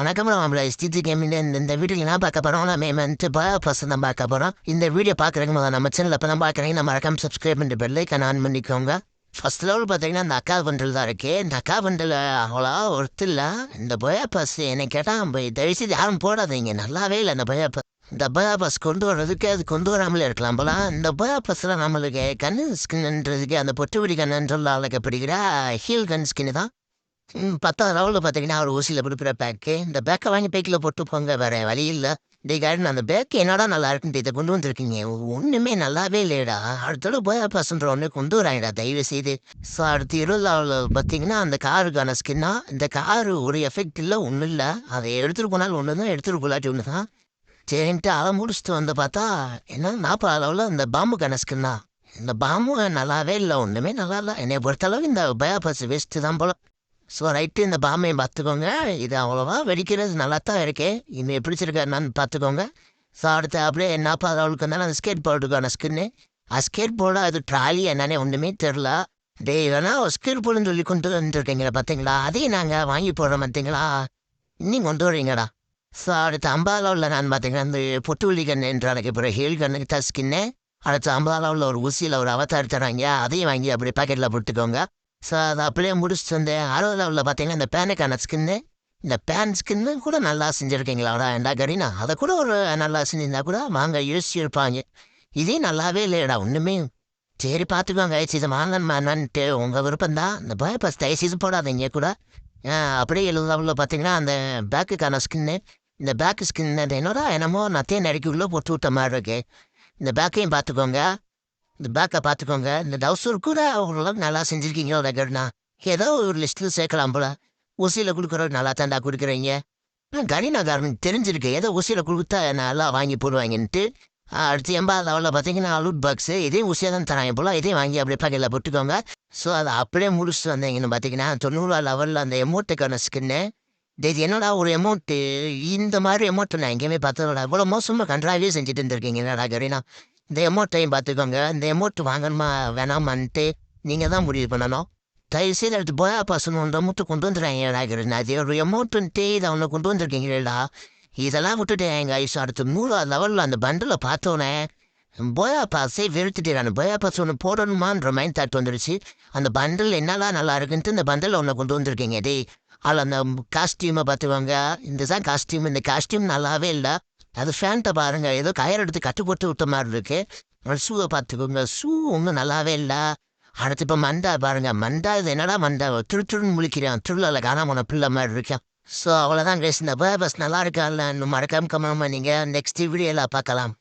வணக்கம் நம்மள ஸ்திதி கேமிங் இந்த வீடியோ என்ன பார்க்க போகிறோம் நம்ம வந்துட்டு பர்சன் தான் பார்க்க போகிறோம். இந்த வீடியோ பார்க்குறதுக்கு முதல்ல நம்ம சேனல் இப்போ தான் பார்க்குறீங்க நம்ம மறக்காம சப்ஸ்கிரைப் பண்ணிட்டு பெல்லைக்கான ஆன் பண்ணிக்கோங்க. ஃபர்ஸ்ட் லெவல் பார்த்தீங்கன்னா இந்த அக்கா பண்டில் தான் இருக்குது. இந்த அக்கா பண்டில் அவ்வளோ ஒருத்தர் இல்லை. இந்த பயா பாஸ் என்னை கேட்டால் தயவுசெய்து யாரும் போடாதீங்க, நல்லாவே இல்லை. இந்த பயா பாஸ் இந்த பயா பாஸ் கொண்டு வர்றதுக்கு அது கொண்டு வராமலே இருக்கலாம் போல. இந்த பயா பாஸில் நம்மளுக்கு கண்ணு ஸ்கின்ன்றதுக்கு அந்த பொட்டுவிடி கண்ணுன்னு சொல்ல ஆளுக்கு பிடிக்கிற ஹீல் கன் ஸ்கின்னு தான். 10வது லெவலில் பார்த்தீங்கன்னா ஒரு ஊசியில் கொடுக்குற பேக்கு. இந்த பேக்கை வாங்கி பேக்கில் போட்டு போங்க, வேறு வழி இல்லை. டே கார்டன் அந்த பேக்கு என்னடா நல்லா இருக்குன்ட்டு இதை கொண்டு வந்திருக்கீங்க, ஒன்றுமே நல்லாவே இல்லைடா. அடுத்தோட போய் பசன்ற ஒன்று கொண்டு வராங்கடா தயவு செய்து. ஸோ அடுத்து 20வது லெவலில் பார்த்தீங்கன்னா அந்த காருக்கான ஸ்கின்னா. இந்த காரு ஒரு எஃபெக்ட் இல்லை, ஒன்றும் இல்லை. அதை எடுத்துகிட்டு போனாலும் ஒன்று தான், எடுத்துகிட்டு போலாட்டி ஒன்று தான். சரின்ட்டு அதை முடிச்சுட்டு வந்து பார்த்தா என்ன 40வது லெவலில் இந்த பாம்புக்கான ஸ்கின்னா. இந்த பாம்பு நல்லாவே இல்லை, ஒன்றுமே நல்லா இல்லை. என்னை பொறுத்தளவு இந்த பயா பஸ் வேஸ்ட்டு தான் போல. ஸோ ரைட்டு, இந்த பாம்பையும் பார்த்துக்கோங்க. இது அவ்வளோவா வெடிக்கிறது நல்லா தான் இருக்கே. இன்னும் பிடிச்சிருக்க என்னன்னு பார்த்துக்கோங்க. ஸோ அடுத்து அப்படியே என்னப்பா அவளுக்கு இருந்தாலும் அந்த ஸ்கேட் போர்டுக்கான ஸ்கின்னு. ஸ்கேட் போர்டு அது ட்ராலி என்னன்னே ஒன்றுமே தெரில. டே வேணா ஸ்கேட் போர்டுன்னு சொல்லி கொண்டு வந்துருக்கீங்களா பார்த்தீங்களா, அதையும் நாங்கள் வாங்கி போடுறோம் பார்த்தீங்களா, இன்னும் கொண்டு வரீங்கடா. ஸோ அடுத்து 50வது லெவலில் நான் பார்த்தீங்கன்னா இந்த பொட்டுவள்ளி கண்ணு என்று அழைக்கப்படுற ஹேல் கண்ணுக்கு தான் ஸ்கின்னு. அடுத்து 50வது லெவலில் ஒரு ஊசியில் ஒரு அவதார் தராங்க, அதையும் வாங்கி அப்படியே பாக்கெட்டில் போட்டுக்கோங்க. ஸோ அதை அப்படியே முடிச்சுட்டு வந்து 60வது லெவலில் பார்த்தீங்கன்னா இந்த பேனுக்கான ஸ்கின்னு. இந்த பேன் ஸ்கின்னு கூட நல்லா செஞ்சுருக்கீங்களாடா ஏண்டா கரீனா, அதை கூட ஒரு நல்லா செஞ்சிருந்தா கூட வாங்க யோசிச்சிருப்பாங்க. இதே நல்லாவே இல்லையடா ஒன்றுமே. சரி பார்த்துக்கோங்க, இதை வாங்கணுமான்ட்டு உங்கள் விருப்பம் தான். இந்த பஸ் தயவுசெய்து போடாதீங்க கூட. அப்படியே 70வது லெவலில் பார்த்தீங்கன்னா அந்த பேக்குக்கான ஸ்கின்னு. இந்த பேக்கு ஸ்கின் என்னமோ நத்தையை நறுக்கிக்குள்ளே போட்டு விட்ட மாதிரி இருக்கு. இந்த பேக்கையும் பார்த்துக்கோங்க. இந்த பேக்கை பார்த்துக்கோங்க. இந்த டவுசர் கூட ஓரளவுக்கு நல்லா செஞ்சுருக்கீங்களோ ரெகர்னா, ஏதோ ஒரு லிஸ்ட்டில் சேர்க்கலாம் போல. ஊசியில் கொடுக்குறது நல்லா தாண்டா கொடுக்குறீங்க. கரீனாக்காரனுக்கு தெரிஞ்சிருக்கு ஏதோ ஊசியில் கொடுத்தா நல்லா வாங்கி போடுவாங்கன்ட்டு. அடுத்து 80வது லெவலில் பார்த்தீங்கன்னா லூட் பாக்ஸு, இதே ஊசியாக தான் தராங்க போல. இதே வாங்கி அப்படியே பாக்கெட்டில் போட்டுக்கோங்க. ஸோ அதை அப்படியே முடிச்சுட்டு வந்தீங்கன்னு பார்த்தீங்கன்னா 90வது லெவலில் அந்த எமௌண்ட்டுக்கான ஸ்கின்னு. இது என்னடா ஒரு எமௌண்ட்டு, இந்த மாதிரி எமௌண்ட்டு நான் எங்கேயுமே பார்த்ததோட இவ்வளோ மோசமாக கண்ட்ராவே செஞ்சுட்டு இருந்திருக்கீங்க என்னடா கரீனா. இந்த எமௌண்ட்டையும் பார்த்துக்கோங்க. இந்த எமௌண்ட் வாங்கணுமா வேணாமான்ட்டு நீங்கள் தான் முடிவு பண்ணணும். தயவுசெய்து அடுத்து போயா பாசனம் ஒன்றை மட்டும் கொண்டு வந்துடுறாங்க. அது ஒரு எமௌண்ட்டுன்ட்டு இதை ஒன்று கொண்டு வந்திருக்கீங்களா, இதெல்லாம் விட்டுட்டு எங்கள் ஐஸ். அடுத்து 100வது லெவலில் அந்த பண்டில் பார்த்தோன்னே போயா பாஸே வெறுத்துட்டு போயா பாஸ் ஒன்று போடணுமான்ற மைண்ட் தாட் வந்துடுச்சு. அந்த பண்டில் என்னெல்லாம் நல்லா இருக்குன்ட்டு இந்த பண்டில் ஒன்று கொண்டு வந்திருக்கீங்க. டே அதில் அந்த காஸ்டியூமை பார்த்துக்கோங்க. இந்த தான் காஸ்டியூம், இந்த காஸ்டியூம் நல்லாவே இல்லை. அது ஃபேண்ட்டை பாருங்க, ஏதோ கயிறு எடுத்து கட்டு போட்டு விட்ட மாதிரி இருக்கு. ஷூவை பார்த்துக்கோங்க, ஷூ ஒன்றும் நல்லாவே இல்லை. அடுத்து இப்போ மண்டா பாருங்க, மண்டா இது என்னடா மண்டா திருன்னு முழிக்கிறான், திருவிழாவில் காணாம பிள்ளை மாதிரி இருக்கேன். ஸோ அவ்வளோதான் கேஸ். இந்த பஸ் நல்லா இருக்கா இல்லை இன்னும் மறக்காம கம்மா நீங்கள் நெக்ஸ்ட் வீடியோவில் பார்க்கலாம்.